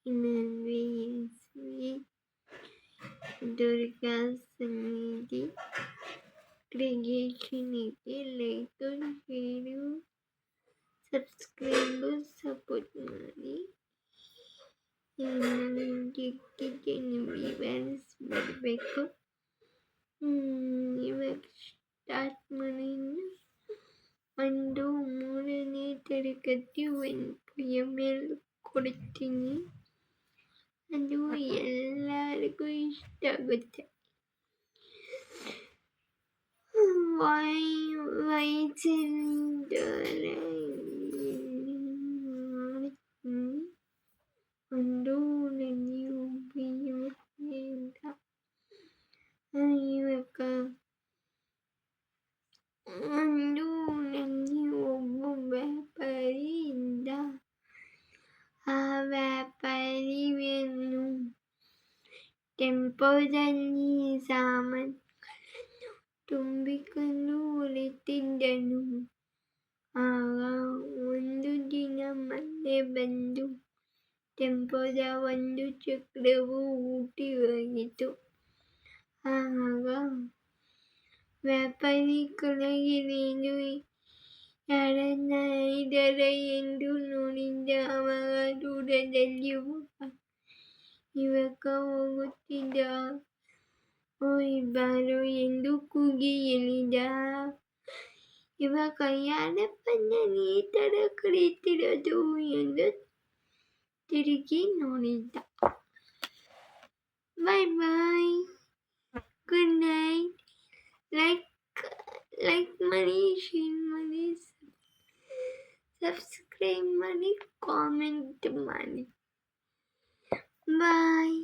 ಇನ್ನೊಂದು ದುರ್ಗಾ ಸನ್ನಿಧಿ ಕ್ರಿಯೇಷನ್ಗೆ like share subscribe support ಮಾಡಿ. ನನಗೆ ವ್ಯೂವರ್ಸ್ ಬರಬೇಕು. ಇವಾಗ ಸ್ಟಾರ್ಟ್ ಮಾಡಿ. ಒಂದು 3ನೇ ತರಗತಿ ಒಂದು PML ಕೊಡ್ತೀನಿ. ಅದು ಎಲ್ಲರಿಗೂ ಇಷ್ಟ ಆಗುತ್ತೆ. ಒಂದು ನೀವು ಇವಾಗ ಒಂದು ನನಗೆ ಒಬ್ಬ ವ್ಯಾಪಾರಿಯಿಂದ ಆ ವ್ಯಾಪಾರಿಯನ್ನು ಟೆಂಪೋದಲ್ಲಿ ಸಾಮಾನುಗಳನ್ನು ತುಂಬಿಕೊಂಡು ಹೊರಟಿದ್ದನು. ಆಗ ಒಂದು ದಿನ ಮಳೆ ಬಂದು ಟೆಂಪೋದ ಒಂದು ಚಕ್ರವು ಊಟಿ ಹೋಗಿತು. ಆಗ ವ್ಯಾಪಾರಿ ಕೆಳಗಿಳಿದು ಯಾರನ್ನ ಇದ್ದಾರೆ ಎಂದು ನೋಡಿದ. ಆವಾಗ ದೂರದಲ್ಲಿ ಒಬ್ಬ ಯುವಕ ಹೋಗುತ್ತಿದ್ದ. ಓಯ್ ಬಾರೋ ಎಂದು ಕೂಗಿ ಹೇಳಿದ. ಯುವಕ ಯಾರಪ್ಪ ನಾನು ಈ ಥರ ಕರೀತಿರೋದು ಎಂದು ತಿರುಗಿ ನೋಡಿದ. ಬಾಯ್ ಬಾಯ್, ಗುಡ್ ನೈಟ್. ಲೈಕ್ ಮಾಡಿ, ಶೇರ್ ಮಾಡಿ, ಸಬ್ಸ್ಕ್ರೈಬ್ ಮಾಡಿ, ಕಾಮೆಂಟ್ ಮಾಡಿ. ಬಾಯ್.